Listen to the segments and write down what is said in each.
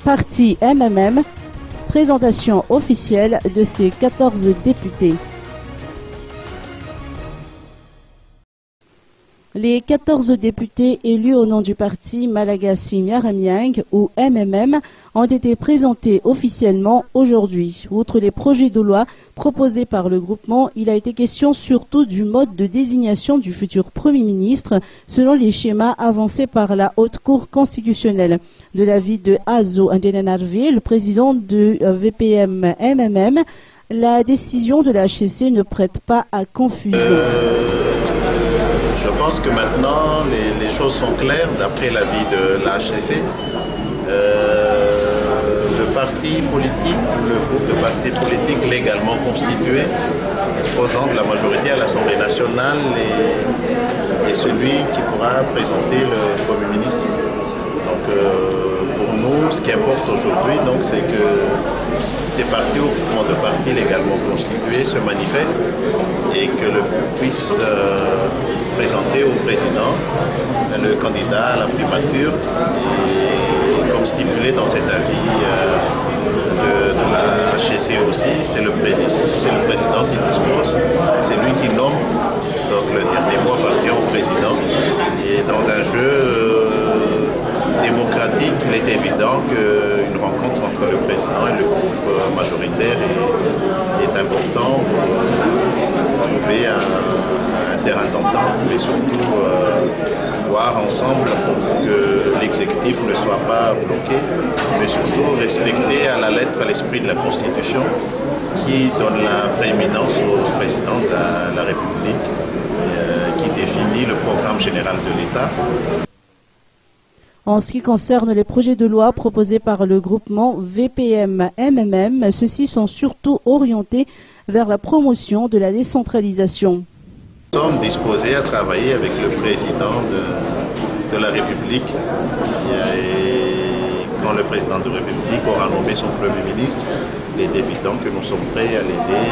parti MMM, présentation officielle de ses 14 députés. Les 14 députés élus au nom du parti Malagasy Nyaramiang ou MMM ont été présentés officiellement aujourd'hui. Outre les projets de loi proposés par le groupement, il a été question surtout du mode de désignation du futur Premier ministre selon les schémas avancés par la Haute Cour constitutionnelle. De l'avis de Azo Ndenenarvé, le président de VPM MMM, la décision de la HCC ne prête pas à confusion. Je pense que maintenant les choses sont claires d'après l'avis de la HCC. Le parti politique, le groupe de partis politiques légalement constitué, disposant de la majorité à l'Assemblée nationale, est celui qui pourra présenter le Premier ministre. Donc pour nous, ce qui importe aujourd'hui, c'est que ces partis ou groupements de partis légalement constitués se manifestent et que le puisse présenter au président le candidat à la primature. Et comme stipulé dans cet avis de la HCC aussi, c'est le président qui dispose, c'est lui qui nomme. Donc le dernier mot appartient au président. Et dans un jeu démocratique, il est évident qu'une rencontre entre le président et le groupe majoritaire est important pour trouver un terrain d'entente, mais surtout voir ensemble pour que l'exécutif ne soit pas bloqué, mais surtout respecter à la lettre l'esprit de la Constitution qui donne la prééminence au président de la République, qui définit le programme général de l'État. En ce qui concerne les projets de loi proposés par le groupement VPM-MMM, ceux-ci sont surtout orientés vers la promotion de la décentralisation. Nous sommes disposés à travailler avec le président de la République. Et quand le président de la République aura nommé son Premier ministre, il est évident que nous sommes prêts à l'aider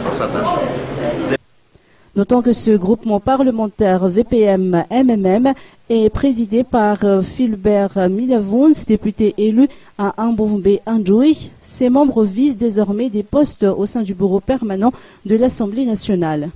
dans sa tâche. Notons que ce groupement parlementaire VPM-MMM est présidé par Philbert Milavouns, député élu à Ambombe-Andjoui. Ses membres visent désormais des postes au sein du bureau permanent de l'Assemblée nationale.